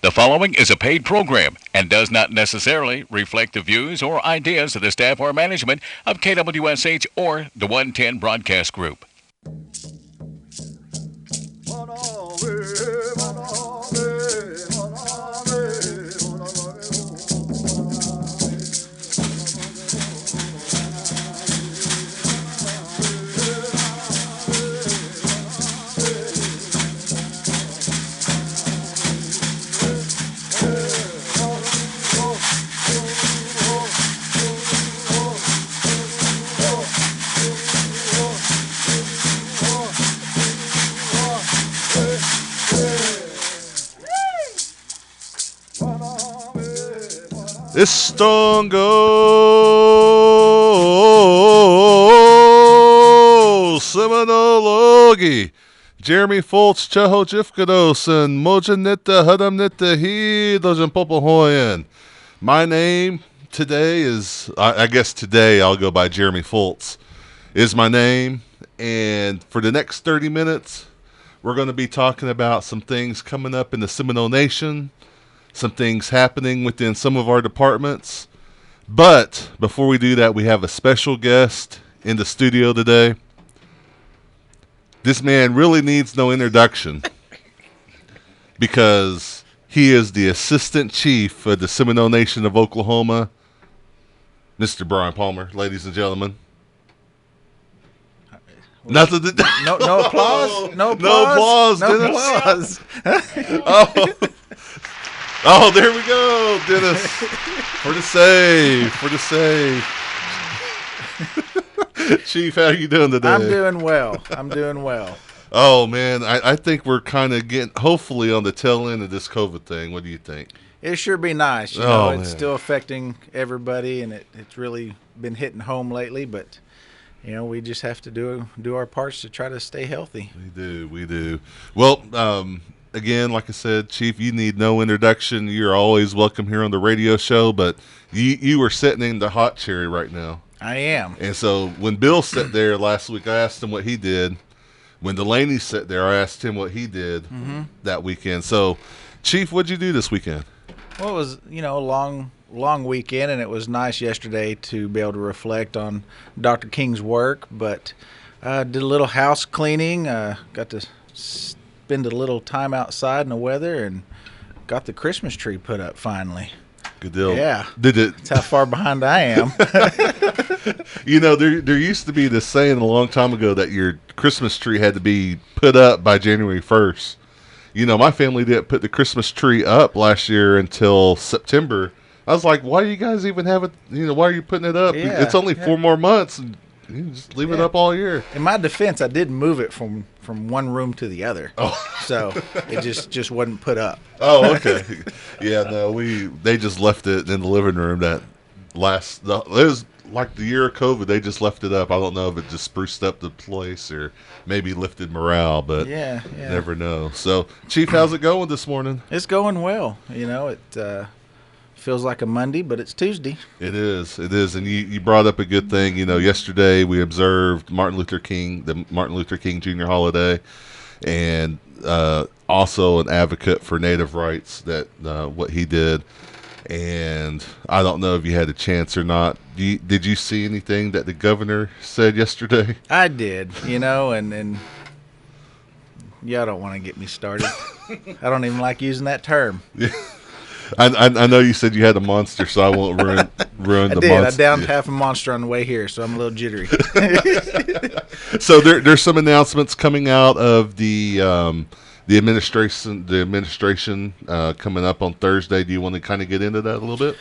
The following is a paid program and does not necessarily reflect the views or ideas of the staff or management of KWSH or the 110 Broadcast Group. It's Stone Go Seminole, Jeremy FULTZ, Cheho Jifkados, and Mojanita Hadamnita He Dojan Popohoyan. My name today is, I guess today I'll go by Jeremy FULTZ, is my name. And for the next 30 minutes, we're going to be talking about some things coming up in the Seminole Nation, some things happening within some of our departments. But before we do that, we have a special guest in the studio today. This man really needs no introduction because he is the Assistant Chief of the Seminole Nation of Oklahoma, Mr. Brian Palmer, ladies and gentlemen. Nothing to no applause? No applause, applause? Dennis. Applause. Oh, there we go, Dennis. For the save. Chief, how you doing today? I'm doing well. Oh, man, I think we're kind of getting, hopefully, on the tail end of this COVID thing. What do you think? It sure be nice. You know, it's still affecting everybody, and it's really been hitting home lately, but you know, we just have to do our parts to try to stay healthy. We do. Well, again, like I said, Chief, you need no introduction. You're always welcome here on the radio show, but you are sitting in the hot cherry right now. I am. And so when Bill sat there last week, I asked him what he did. When Delaney sat there, I asked him what he did that weekend. So, Chief, what'd you do this weekend? Well, it was, you know, a long weekend, and it was nice yesterday to be able to reflect on Dr. King's work, but did a little house cleaning, got to spend a little time outside in the weather, and got the Christmas tree put up finally. Good deal. Yeah. Did it? That's how far behind I am. You know, there used to be this saying a long time ago that your Christmas tree had to be put up by January 1st. You know, my family didn't put the Christmas tree up last year until September. I was like, why do you guys even have it? You know, why are you putting it up? Yeah, it's only 4 more months. And you can just leave it up all year. In my defense, I did move it from one room to the other. Oh. So it just wasn't put up. Oh, okay. Yeah, no, they just left it in the living room it was like the year of COVID, they just left it up. I don't know if it just spruced up the place or maybe lifted morale, but yeah. Never know. So, Chief, how's it going this morning? It's going well. You know, it feels like a Monday, but it's Tuesday. It is. And you brought up a good thing. You know, yesterday we observed the Martin Luther King Jr. holiday, and also an advocate for Native rights, that what he did. And I don't know if you had a chance or not. Did you see anything that the governor said yesterday? I did, you know, and y'all don't want to get me started. I don't even like using that term. Yeah. I know you said you had a monster, so I won't ruin the monster. I downed half a monster on the way here, so I'm a little jittery. So there's some announcements coming out of the administration coming up on Thursday. Do you want to kind of get into that a little bit?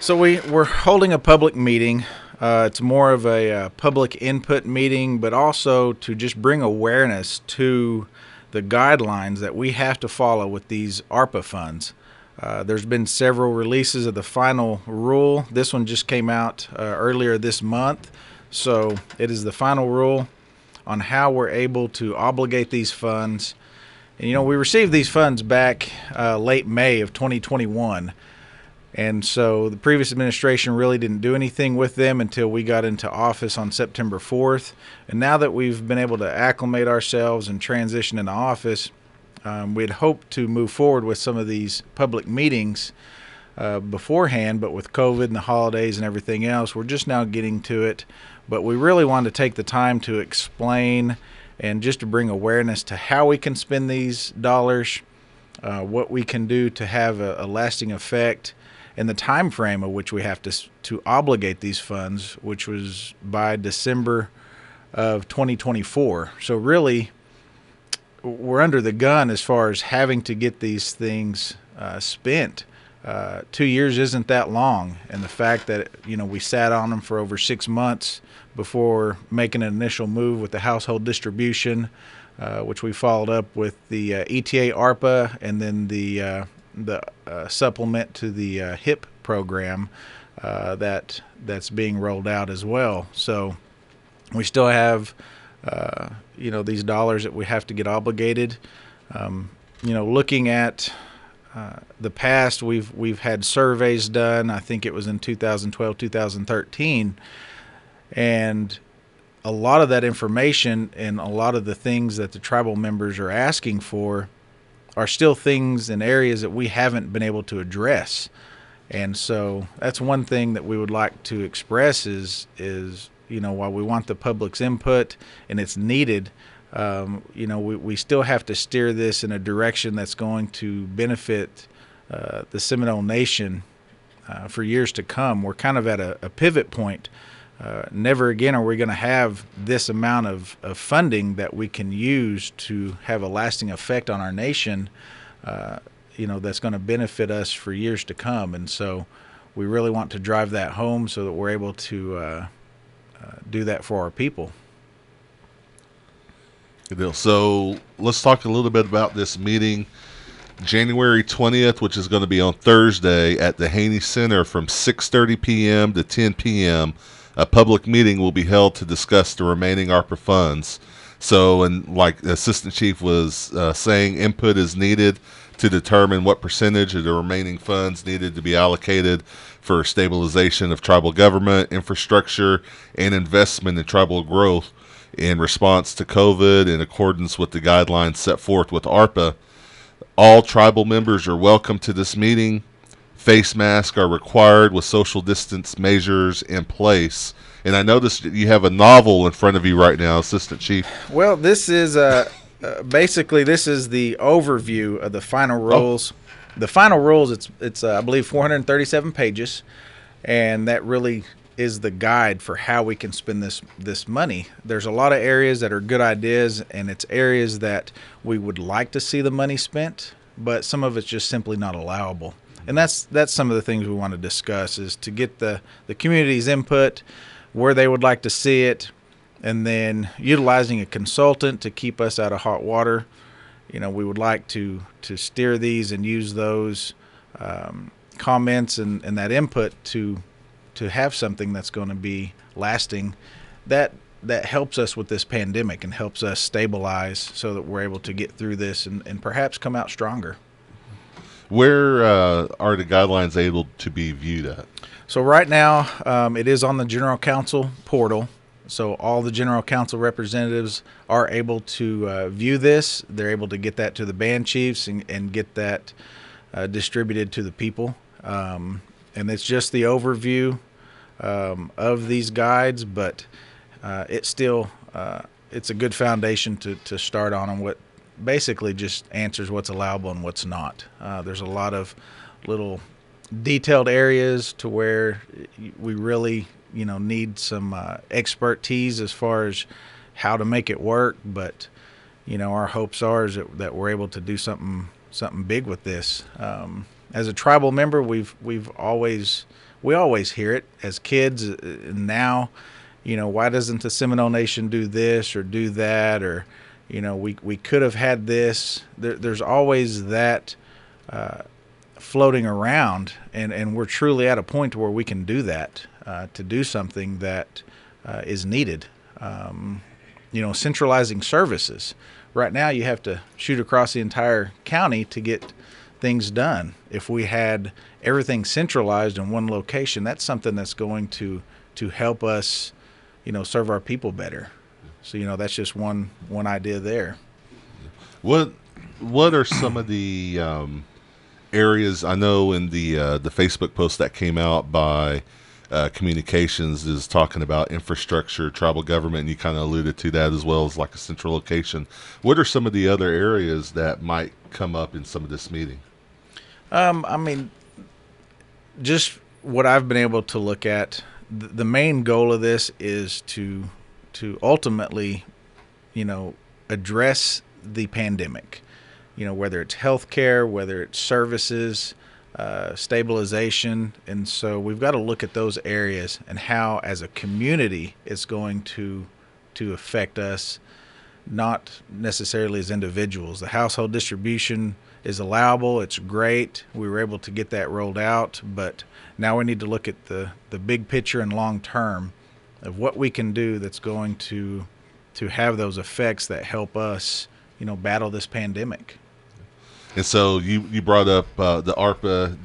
So we're holding a public meeting. It's more of a public input meeting, but also to just bring awareness to the guidelines that we have to follow with these ARPA funds. There's been several releases of the final rule. This one just came out earlier this month. So it is the final rule on how we're able to obligate these funds. And, you know, we received these funds back late May of 2021. And so the previous administration really didn't do anything with them until we got into office on September 4th. And now that we've been able to acclimate ourselves and transition into office, We'd hoped to move forward with some of these public meetings beforehand, but with COVID and the holidays and everything else, we're just now getting to it. But we really wanted to take the time to explain and just to bring awareness to how we can spend these dollars, what we can do to have a lasting effect, and the time frame of which we have to obligate these funds, which was by December of 2024. So really, we're under the gun as far as having to get these things spent. 2 years isn't that long, and the fact that we sat on them for over 6 months before making an initial move with the household distribution, which we followed up with the ETA ARPA, and then the supplement to the HIP program that's being rolled out as well. So we still have these dollars that we have to get obligated. Looking at the past, we've had surveys done. I think it was in 2012, 2013, and a lot of that information and a lot of the things that the tribal members are asking for are still things in areas that we haven't been able to address. And so that's one thing that we would like to express is while we want the public's input and it's needed, we still have to steer this in a direction that's going to benefit the Seminole Nation for years to come. We're kind of at a pivot point. Never again are we going to have this amount of funding that we can use to have a lasting effect on our nation, that's going to benefit us for years to come. And so we really want to drive that home so that we're able to do that for our people. Good deal. So let's talk a little bit about this meeting. January 20th, which is going to be on Thursday at the Haney Center from 6:30 p.m. to 10 p.m., a public meeting will be held to discuss the remaining ARPA funds. So, and like the Assistant Chief was saying, input is needed to determine what percentage of the remaining funds needed to be allocated for stabilization of tribal government, infrastructure, and investment in tribal growth in response to COVID in accordance with the guidelines set forth with ARPA. All tribal members are welcome to this meeting. Face masks are required with social distance measures in place. And I noticed that you have a novel in front of you right now, Assistant Chief. Well, this is basically this is the overview of the final rules. Oh. The final rules, it's I believe 437 pages, and that really is the guide for how we can spend this money. There's a lot of areas that are good ideas, and it's areas that we would like to see the money spent, but some of it's just simply not allowable. And that's some of the things we want to discuss, is to get the community's input, where they would like to see it, and then utilizing a consultant to keep us out of hot water. We would like to steer these and use those comments and that input to have something that's going to be lasting, that helps us with this pandemic and helps us stabilize so that we're able to get through this and perhaps come out stronger. Where are the guidelines able to be viewed at? So right now, it is on the General Council portal. So all the General Council representatives are able to view this. They're able to get that to the band chiefs and get that distributed to the people. And it's just the overview of these guides, but it's still it's a good foundation to start on, and what basically just answers what's allowable and what's not. There's a lot of little detailed areas to where we really need some expertise as far as how to make it work, but our hopes are is that we're able to do something big with this. As a tribal member, we always hear it as kids, and now why doesn't the Seminole Nation do this or do that, or we could have had this. There's always that floating around, and we're truly at a point where we can do that, to do something that is needed. Centralizing services. Right now you have to shoot across the entire county to get things done. If we had everything centralized in one location, that's something that's going to help us, serve our people better. So, that's just one idea there. What what are some of the areas? I know in the Facebook post that came out by communications is talking about infrastructure, tribal government, and you kind of alluded to that as well as like a central location. What are some of the other areas that might come up in some of this meeting? I mean, just what I've been able to look at, the main goal of this is to ultimately, address the pandemic. Whether it's healthcare, whether it's services, stabilization, and so we've got to look at those areas and how, as a community, it's going to affect us, not necessarily as individuals. The household distribution is allowable. It's great. We were able to get that rolled out, but now we need to look at the big picture and long term of what we can do that's going to have those effects that help us, battle this pandemic. And so you brought up the Arpa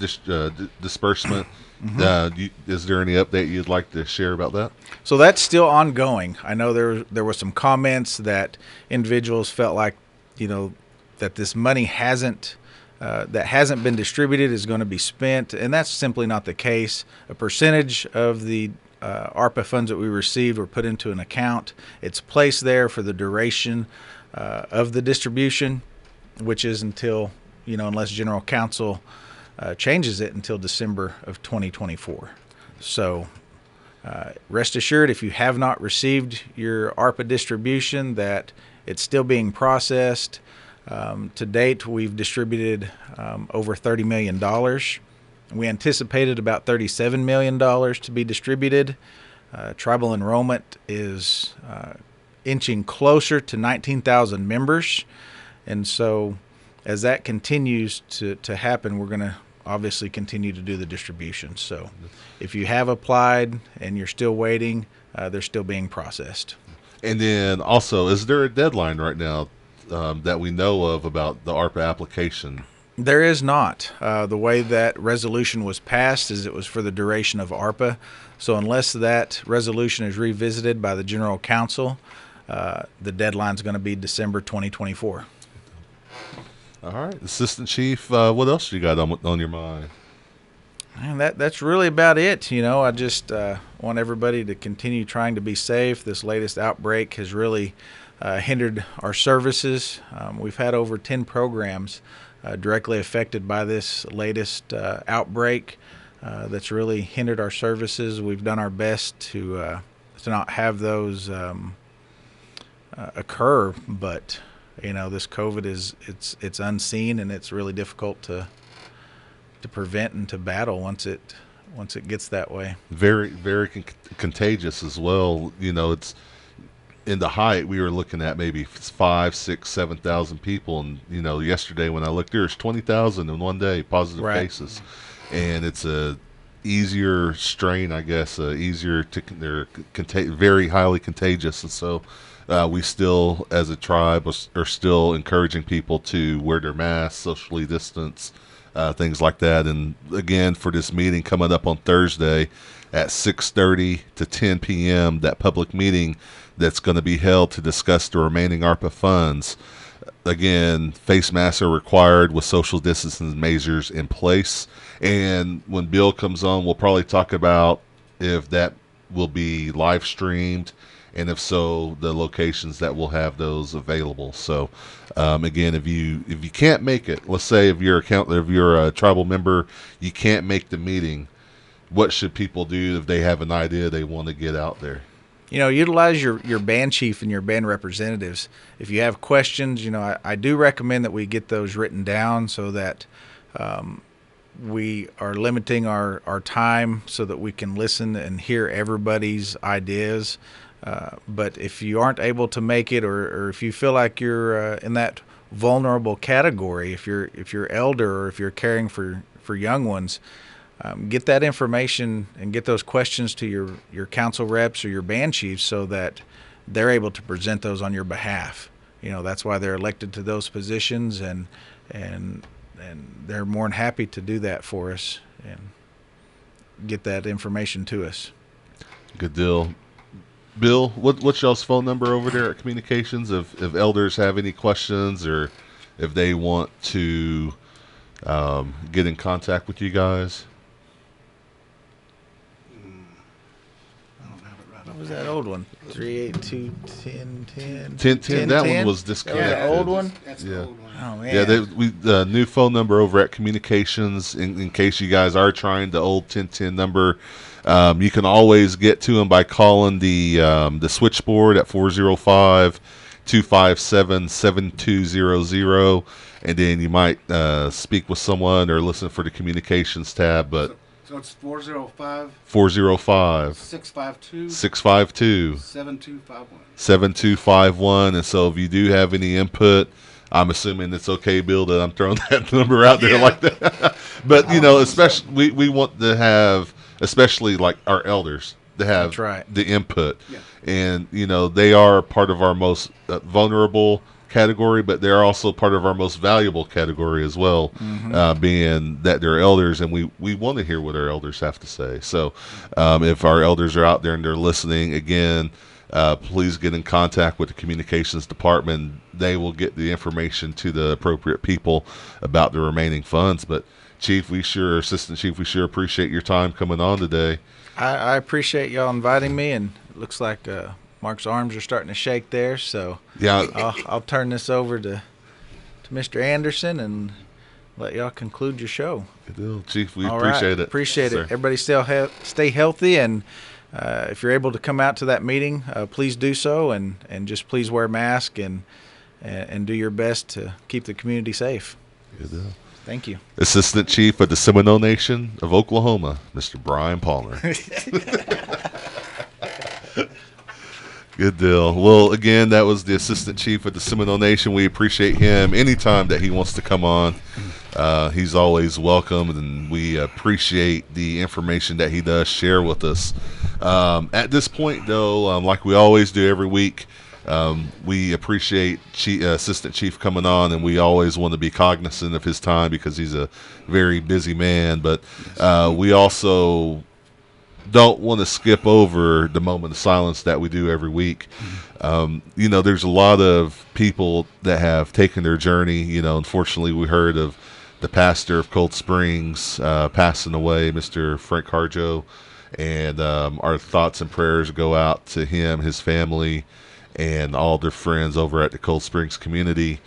disbursement. Mm-hmm. Is there any update you'd like to share about that? So that's still ongoing. I know there were some comments that individuals felt like, that this money hasn't been distributed is going to be spent, and that's simply not the case. A percentage of the ARPA funds that we received were put into an account. It's placed there for the duration of the distribution, which is until, unless General Counsel changes it, until December of 2024. So rest assured, if you have not received your ARPA distribution, that it's still being processed. To date, we've distributed over $30 million. We anticipated about $37 million to be distributed. Tribal enrollment is inching closer to 19,000 members. And so as that continues to happen, we're going to obviously continue to do the distribution. So if you have applied and you're still waiting, they're still being processed. And then also, is there a deadline right now that we know of about the ARPA application? There is not. The way that resolution was passed is it was for the duration of ARPA. So unless that resolution is revisited by the General Counsel, the deadline is going to be December 2024. All right. Assistant Chief, what else you got on your mind? And that's really about it. I just want everybody to continue trying to be safe. This latest outbreak has really hindered our services. We've had over 10 programs directly affected by this latest outbreak that's really hindered our services. We've done our best to not have those occur, but this COVID it's unseen, and it's really difficult to prevent and to battle once it gets that way. Very, very contagious as well. It's in the height we were looking at maybe 5, 6, 7,000 people, and yesterday when I looked, there's 20,000 in one day positive cases, and it's a easier strain, I guess, easier to they're very highly contagious, and so we still, as a tribe, are still encouraging people to wear their masks, socially distance, things like that. And again, for this meeting coming up on Thursday at 6:30 to 10 p.m., that public meeting that's going to be held to discuss the remaining ARPA funds. Again, face masks are required with social distancing measures in place. And when Bill comes on, we'll probably talk about if that will be live streamed, and if so, the locations that will have those available. So again, if you can't make it, let's say if you're a tribal member, you can't make the meeting, what should people do if they have an idea they want to get out there? Utilize your band chief and your band representatives. If you have questions, I do recommend that we get those written down so that we are limiting our time so that we can listen and hear everybody's ideas. But if you aren't able to make it, or if you feel like you're in that vulnerable category, if you're elder or if you're caring for young ones, get that information and get those questions to your council reps or your band chiefs so that they're able to present those on your behalf. That's why they're elected to those positions, and they're more than happy to do that for us and get that information to us. Good deal. Bill, what's y'all's phone number over there at Communications if elders have any questions or if they want to get in contact with you guys? What was that old one? 382-1010. 1010. That one was That disconnected. was the old one? That's Yeah. the old one. Oh, man. Yeah, the new phone number over at Communications, in case you guys are trying the old 1010 number, you can always get to them by calling the switchboard at 405-257-7200, and then you might speak with someone or listen for the Communications tab. But So it's 405 405 652 652 7251. 7251. And so if you do have any input, I'm assuming it's okay, Bill, that I'm throwing that number out there like that. But, you know, especially we want to have, especially like our elders, to have That's right. the input. Yeah. And, you know, they are part of our most vulnerable category, but they're also part of our most valuable category as well, being that they're elders, and we want to hear what our elders have to say. So if our elders are out there and they're listening, again, please get in contact with the communications department. They will get the information to the appropriate people about the remaining funds. But Chief, Assistant Chief, we sure appreciate your time coming on today. I appreciate y'all inviting me, and it looks like Mark's arms are starting to shake there, so Yeah, I'll turn this over to Mr. Anderson and let y'all conclude your show. good deal. Chief, we All right. appreciate it. Appreciate Sir. it. Everybody stay healthy, and if you're able to come out to that meeting, please do so, and just please wear a mask and do your best to keep the community safe. Good deal. Thank you. Assistant Chief of the Seminole Nation of Oklahoma, Mr. Brian Palmer. Good deal. Well, again, that was the Assistant Chief of the Seminole Nation. We appreciate him anytime that he wants to come on. He's always welcome, and we appreciate the information that he does share with us. At this point, though, like we always do every week, we appreciate Assistant Chief coming on, and we always want to be cognizant of his time because he's a very busy man. But we also don't want to skip over the moment of silence that we do every week. You know, there's a lot of people that have taken their journey. You know, unfortunately, we heard of the pastor of Cold Springs passing away, Mr. Frank Harjo, and our thoughts and prayers go out to him, his family, and all their friends over at the Cold Springs community.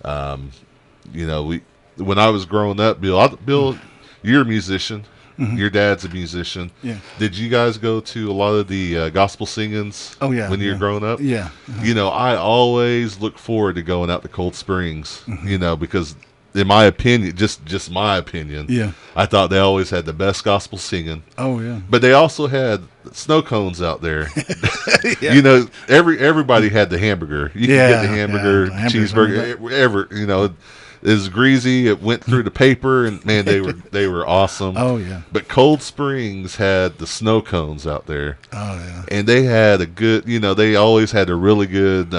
You know, when I was growing up, Bill, you're a musician. Your dad's a musician. Yeah. Did you guys go to a lot of the gospel singings? Oh, yeah, when you were yeah. growing up? Yeah. You know, I always look forward to going out to Cold Springs. You know, because in my opinion, just my opinion, Yeah. I thought they always had the best gospel singing. Oh, yeah. But they also had snow cones out there. You know, everybody had the hamburger. You could get the hamburger, yeah, hamburgers, cheeseburger, you know, it was greasy. It went through the paper, and man, they were awesome. Oh, yeah. But Cold Springs had the snow cones out there, Oh, yeah. and they had a good, you know, they always had a really good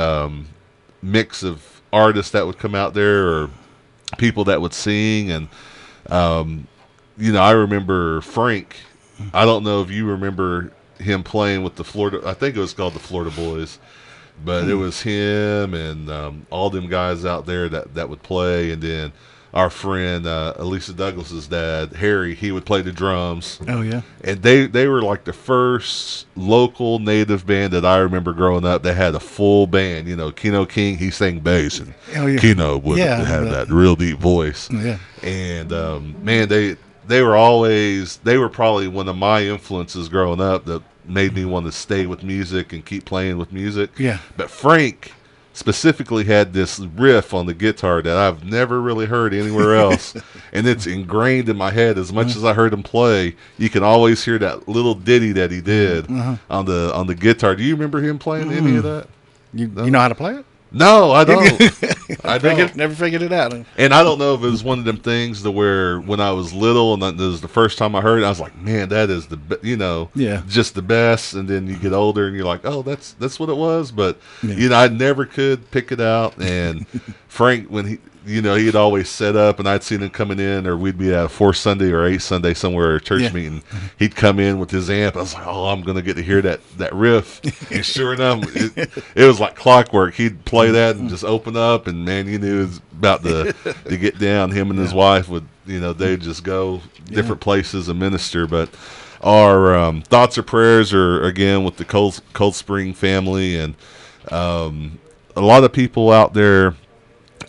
mix of artists that would come out there or people that would sing. And you know, I remember Frank. I don't know if you remember him playing with the Florida, I think it was called the Florida Boys, but it was him and all them guys out there that would play. And then our friend Elisa Douglas's dad, Harry, he would play the drums. Oh, yeah. And they were like the first local native band that I remember growing up. They had a full band. You know, Keno King, he sang bass, and Oh, yeah. Keno would Yeah, have but- that real deep voice. Yeah. And man, they were probably one of my influences growing up that made me want to stay with music and keep playing with music. Yeah. But Frank specifically had this riff on the guitar that I've never really heard anywhere else, and it's ingrained in my head. As much as I heard him play, you can always hear that little ditty that he did on the guitar. Do you remember him playing any of that? You know how to play it? No, I don't. I don't. Never figured it out. And I don't know if it was one of them things to where when I was little and that was the first time I heard it, I was like, man, that is Yeah. just the best. And then you get older and you're like, oh, that's what it was. But, Yeah. you know, I never could pick it out. And Frank, when he'd always set up, and I'd seen him coming in, or we'd be at a 4 Sunday or 8 Sunday somewhere at a church meeting. He'd come in with his amp. I was like, oh, I'm going to get to hear that riff. And sure enough, it was like clockwork. He'd play that and just open up, and man, you knew it was about to get down. Him and his wife would, they'd just go different places and minister. But our thoughts or prayers are, again, with the Cold Spring family, and a lot of people out there,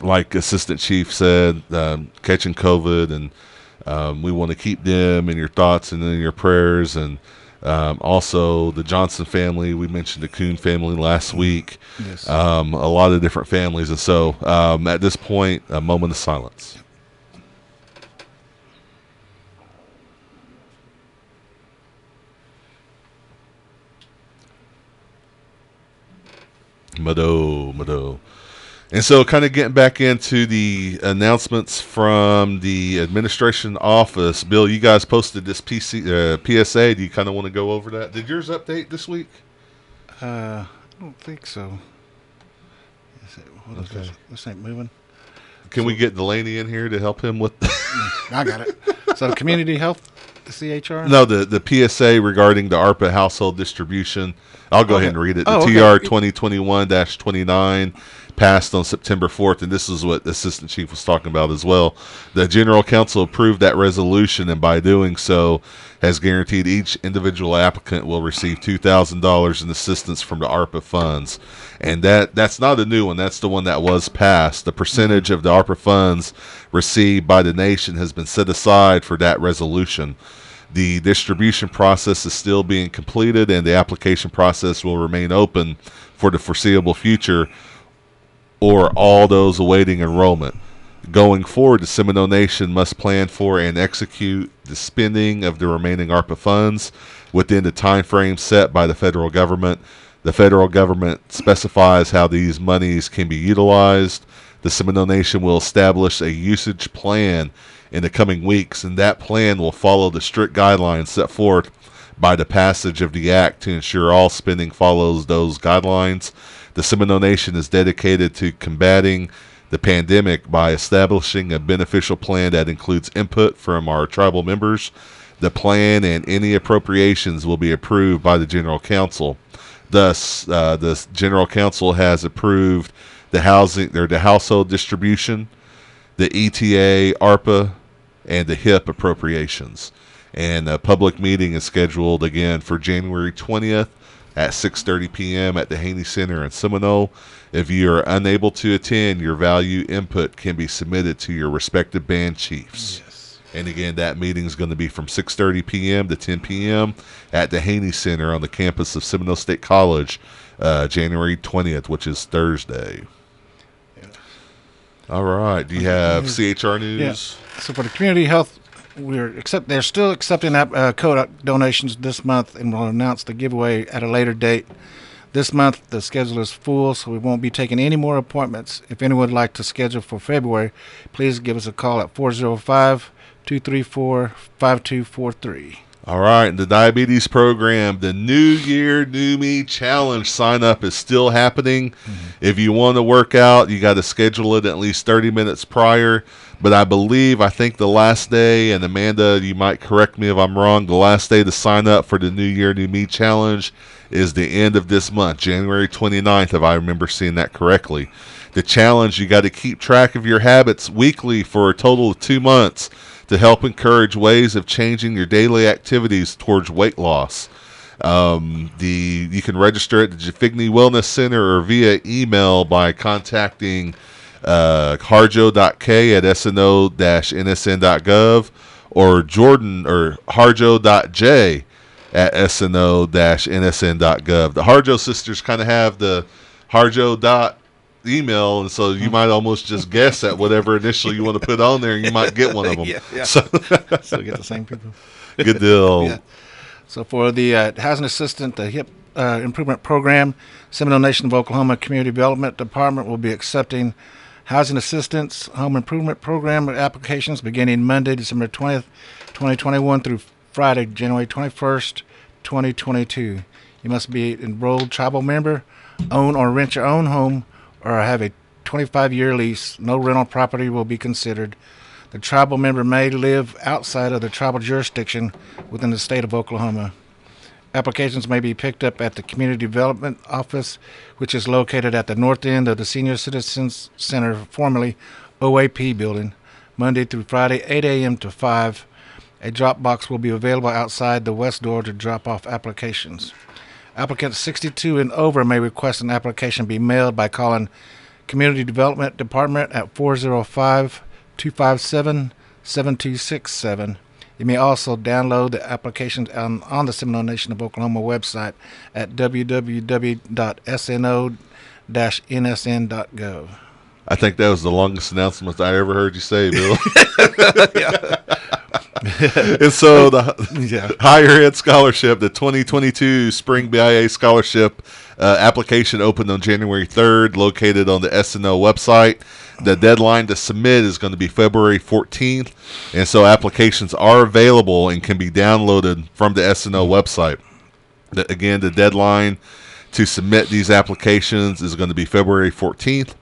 like Assistant Chief said, catching COVID, and we want to keep them in your thoughts and in your prayers. And also the Johnson family, we mentioned the Kuhn family last week. Yes. A lot of different families. And so at this point, a moment of silence. Mado. And so kind of getting back into the announcements from the administration office. Bill, you guys posted this PSA. Do you kind of want to go over that? Did yours update this week? I don't think so. This ain't moving. Can we get Delaney in here to help him with I got it. So community health, the CHR? No, the PSA regarding the ARPA household distribution. I'll go ahead and read it. The TR 2021-29 passed on September 4th, and this is what the Assistant Chief was talking about as well. The General Council approved that resolution, and by doing so has guaranteed each individual applicant will receive $2,000 in assistance from the ARPA funds. And that's not a new one. That's the one that was passed. The percentage of the ARPA funds received by the nation has been set aside for that resolution. The distribution process is still being completed, and the application process will remain open for the foreseeable future, or all those awaiting enrollment. Going forward, the Seminole Nation must plan for and execute the spending of the remaining ARPA funds within the time frame set by the federal government. The federal government specifies how these monies can be utilized. The Seminole Nation will establish a usage plan in the coming weeks, and that plan will follow the strict guidelines set forth by the passage of the Act to ensure all spending follows those guidelines. The Seminole Nation is dedicated to combating the pandemic by establishing a beneficial plan that includes input from our tribal members. The plan and any appropriations will be approved by the General Council. Thus, the General Council has approved the household distribution, the ETA, ARPA, and the HIP appropriations. And a public meeting is scheduled again for January 20th at 6:30 p.m. at the Haney Center in Seminole. If you are unable to attend, your value input can be submitted to your respective band chiefs. Yes. And again, that meeting is going to be from 6:30 p.m. to 10 p.m. at the Haney Center on the campus of Seminole State College, January 20th, which is Thursday. Yeah. All right. Do you have CHR news? Yeah. So for the community health, they're still accepting code donations this month, and we'll announce the giveaway at a later date. This month, the schedule is full, so we won't be taking any more appointments. If anyone would like to schedule for February, please give us a call at 405-234-5243. All right, the diabetes program, the New Year, New Me Challenge sign-up is still happening. Mm-hmm. If you want to work out, you got to schedule it at least 30 minutes prior. But I think the last day, and Amanda, you might correct me if I'm wrong, the last day to sign up for the New Year, New Me Challenge is the end of this month, January 29th, if I remember seeing that correctly. The challenge, you got to keep track of your habits weekly for a total of 2 months to help encourage ways of changing your daily activities towards weight loss. You can register at the Jafigny Wellness Center or via email by contacting harjo.k at sno-nsn.gov or Jordan or harjo.j at sno-nsn.gov. The Harjo sisters kind of have the harjo.email, and so you might almost just guess at whatever initial you want to put on there, and you might get one of them. Yeah. So get the same people. Good deal. Yeah. So for the housing assistant, the HIP improvement program, Seminole Nation of Oklahoma Community Development Department will be accepting housing assistance home improvement program applications beginning Monday, December 20th, 2021 through Friday, January 21st, 2022. You must be an enrolled tribal member, own or rent your own home, or have a 25-year lease. No rental property will be considered. The tribal member may live outside of the tribal jurisdiction within the state of Oklahoma. Applications may be picked up at the Community Development Office, which is located at the north end of the Senior Citizens Center, formerly OAP building, Monday through Friday, 8 a.m. to 5. A drop box will be available outside the west door to drop off applications. Applicants 62 and over may request an application be mailed by calling Community Development Department at 405-257-7267. You may also download the applications on the Seminole Nation of Oklahoma website at www.sno-nsn.gov. I think that was the longest announcement I ever heard you say, Bill. And so the Higher Ed Scholarship, the 2022 Spring BIA Scholarship application opened on January 3rd, located on the SNO website. The deadline to submit is going to be February 14th, and so applications are available and can be downloaded from the SNO website. Again, the deadline to submit these applications is going to be February 14th.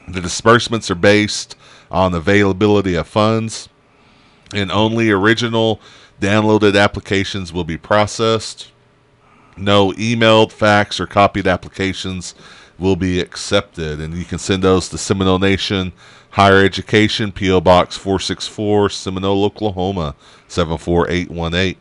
The disbursements are based on availability of funds, and only original downloaded applications will be processed. No emailed, fax, or copied applications will be accepted, and you can send those to Seminole Nation Higher Education, P.O. Box 464, Seminole, Oklahoma 74818.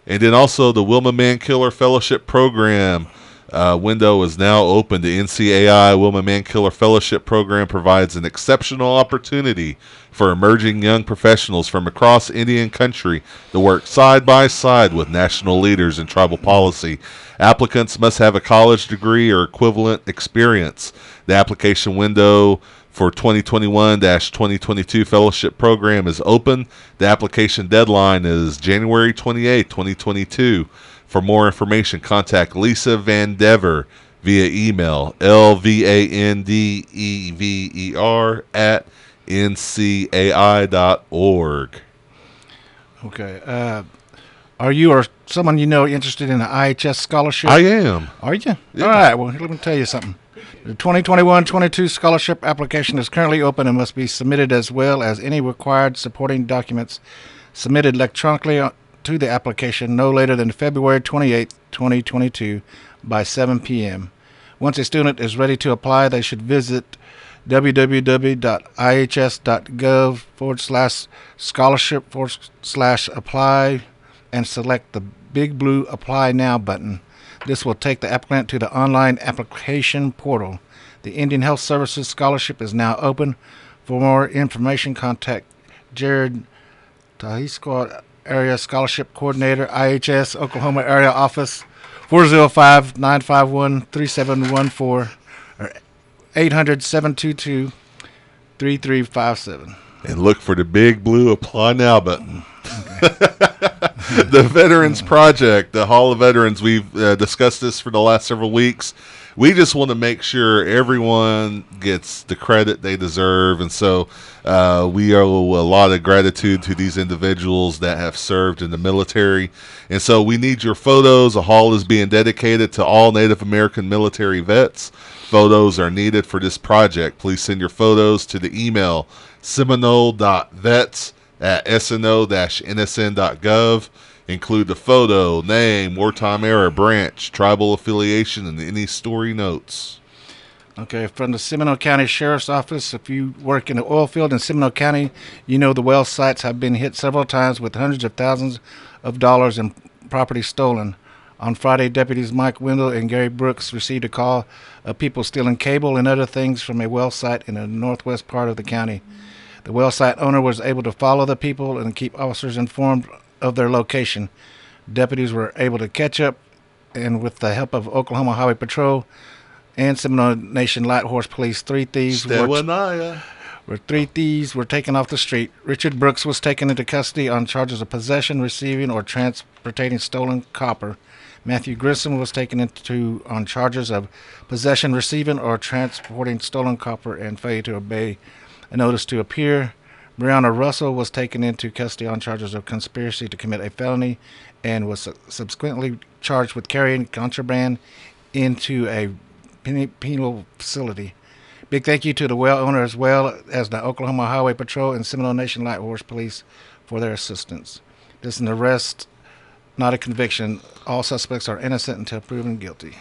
And then also the Wilma Mankiller Fellowship Program window is now open. The NCAI Wilma Mankiller Fellowship Program provides an exceptional opportunity for emerging young professionals from across Indian country to work side by side with national leaders in tribal policy. Applicants must have a college degree or equivalent experience. The application window for 2021-2022 fellowship program is open. The application deadline is January 28, 2022. For more information, contact Lisa Van Dever via email, lvandever@ncai.org. Okay. Are you or someone you know interested in an IHS scholarship? I am. Are you? Yeah. All right. Well, let me tell you something. The 2021-22 scholarship application is currently open and must be submitted, as well as any required supporting documents submitted electronically to the application no later than February 28, 2022 by 7 p.m. Once a student is ready to apply, they should visit www.ihs.gov/scholarship/apply and select the big blue Apply Now button. This will take the applicant to the online application portal. The Indian Health Services Scholarship is now open. For more information, contact Jared Tahisco, Area Scholarship Coordinator, IHS Oklahoma Area Office, 405-951-3714 or 800-722-3357. And look for the big blue Apply Now button. The Veterans Project, the Hall of Veterans, we've discussed this for the last several weeks. We just want to make sure everyone gets the credit they deserve, and so we owe a lot of gratitude to these individuals that have served in the military. And so we need your photos. A hall is being dedicated to all Native American military vets. Photos are needed for this project. Please send your photos to the email seminole.vets@sno-nsn.gov. Include the photo, name, wartime era, branch, tribal affiliation, and any story notes. Okay, from the Seminole County Sheriff's Office, if you work in the oil field in Seminole County, you know the well sites have been hit several times with hundreds of thousands of dollars in property stolen. On Friday, deputies Mike Wendell and Gary Brooks received a call of people stealing cable and other things from a well site in the northwest part of the county. The well site owner was able to follow the people and keep officers informed of their location. Deputies were able to catch up, and with the help of Oklahoma Highway Patrol and Seminole Nation Light Horse Police, three thieves were taken off the street. Richard Brooks was taken into custody on charges of possession, receiving, or transporting stolen copper. Matthew Grissom was taken into on charges of possession, receiving, or transporting stolen copper and failure to obey a notice to appear. Brianna Russell was taken into custody on charges of conspiracy to commit a felony and was subsequently charged with carrying contraband into a penal facility. Big thank you to the well owner as well as the Oklahoma Highway Patrol and Seminole Nation Light Horse Police for their assistance. This is an arrest, not a conviction. All suspects are innocent until proven guilty.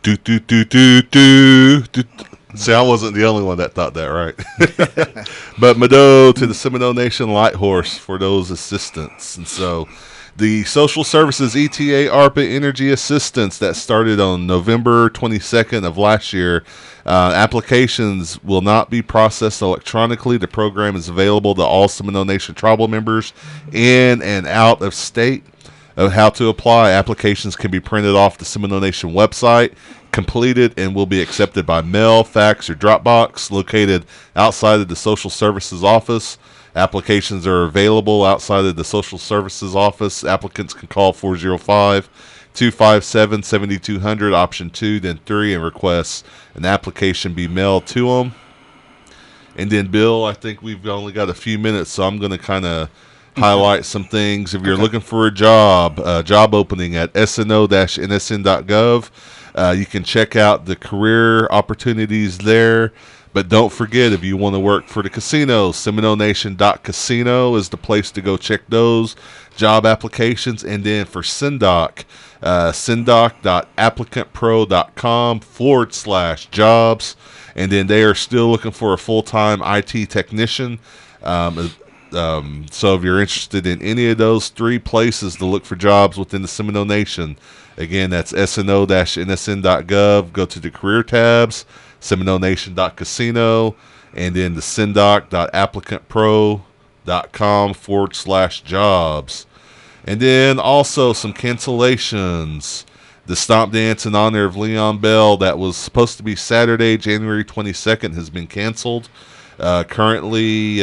Do, do, do, do, do, do. See, I wasn't the only one that thought that, right? But Mado to the Seminole Nation Light Horse for those assistants. And so the Social Services ETA ARPA Energy Assistance that started on November 22nd of last year. Applications will not be processed electronically. The program is available to all Seminole Nation tribal members in and out of state. Of how to apply, applications can be printed off the Seminole Nation website, completed, and will be accepted by mail, fax, or Dropbox located outside of the Social Services office. Applications are available outside of the Social Services office. Applicants can call 405-257-7200, option 2, then 3, and request an application be mailed to them. And then, Bill, I think we've only got a few minutes, so I'm going to kind of highlight some things. If you're looking for a job opening at sno-nsn.gov, you can check out the career opportunities there. But don't forget, if you want to work for the casino, SeminoleNation.casino is the place to go check those job applications. And then for SINDOC, SINDOC.applicantpro.com/jobs. And then they are still looking for a full-time IT technician. So if you're interested in any of those three places to look for jobs within the Seminole Nation, again, that's sno-nsn.gov. Go to the career tabs, SeminoleNation.casino, and then the SINDOC.applicantpro.com/jobs. And then also some cancellations. The Stomp Dance in honor of Leon Bell that was supposed to be Saturday, January 22nd, has been canceled. Currently,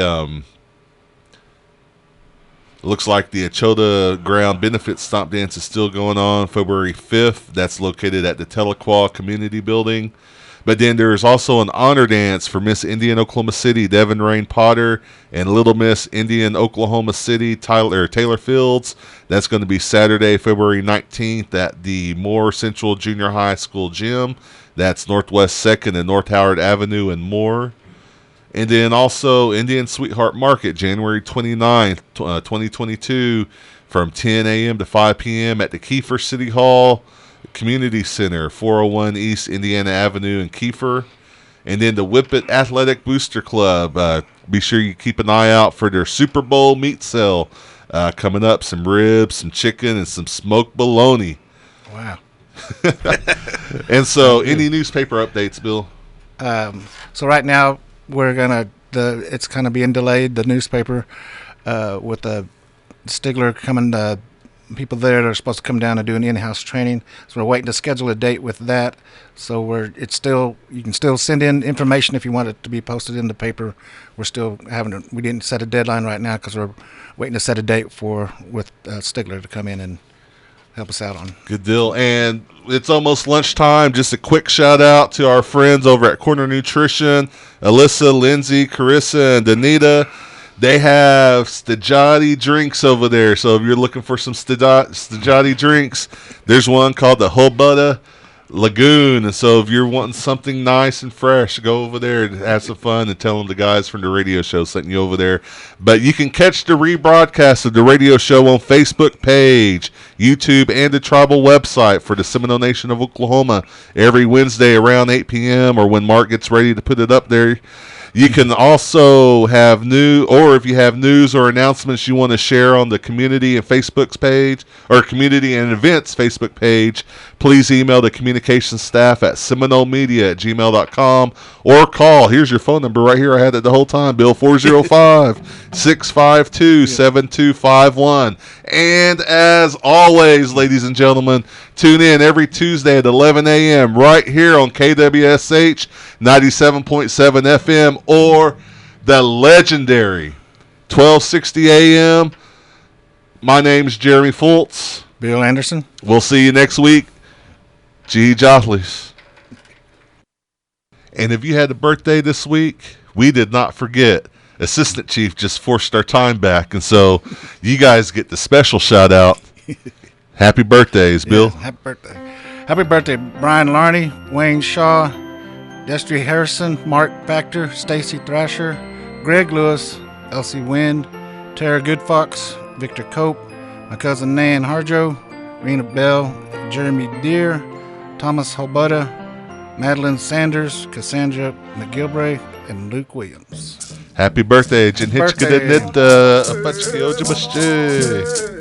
looks like the Achota Ground Benefit Stomp Dance is still going on February 5th. That's located at the Telequa Community Building. But then there's also an honor dance for Miss Indian Oklahoma City, Devin Rain Potter, and Little Miss Indian Oklahoma City, Taylor FULTZ. That's going to be Saturday, February 19th at the Moore Central Junior High School Gym. That's Northwest 2nd and North Howard Avenue and Moore. And then also Indian Sweetheart Market, January 29th, 2022, from 10 a.m. to 5 p.m. at the Kiefer City Hall Community Center, 401 East Indiana Avenue in Kiefer. And then the Whippet Athletic Booster Club. Be sure you keep an eye out for their Super Bowl meat sale coming up. Some ribs, some chicken, and some smoked bologna. Wow. And so, any newspaper updates, Bill? So right now, it's kind of being delayed, the newspaper, with the Stigler coming, people there that are supposed to come down and do an in-house training. So we're waiting to schedule a date with that. So you can still send in information if you want it to be posted in the paper. We didn't set a deadline right now because we're waiting to set a date with Stigler to come in and help us out on. Good deal. And it's almost lunchtime. Just a quick shout out to our friends over at Corner Nutrition, Alyssa, Lindsay, Carissa, and Danita. They have Stajati drinks over there. So if you're looking for some Stajati drinks, there's one called the Hobutta Lagoon. And so if you're wanting something nice and fresh, go over there and have some fun and tell them the guys from the radio show sent you over there. But you can catch the rebroadcast of the radio show on Facebook page, YouTube, and the tribal website for the Seminole Nation of Oklahoma every Wednesday around 8 p.m. or when Mark gets ready to put it up there. You can also have if you have news or announcements you want to share on the community and Facebook's page, or community and events Facebook page, please email the communications staff at seminolemedia@gmail.com or call. Here's your phone number right here. I had it the whole time, Bill, 405-652-7251. And as always, ladies and gentlemen, tune in every Tuesday at 11 a.m. right here on KWSH 97.7 FM or the legendary 1260 AM. My name's Jeremy FULTZ. Bill Anderson. We'll see you next week. G. Jothleys. And if you had a birthday this week, we did not forget. Assistant Chief just forced our time back, and so you guys get the special shout out. Happy birthdays, Bill. Yeah, happy birthday. Happy birthday, Brian Larney, Wayne Shaw, Destry Harrison, Mark Factor, Stacy Thrasher, Greg Lewis, Elsie Wind, Tara Goodfox, Victor Cope, my cousin Nan Harjo, Rena Bell, Jeremy Deere, Thomas Holbutta, Madeline Sanders, Cassandra McGilbray, and Luke Williams. Happy birthday, Jinhitchka Birthday. Apachki Ojibashche.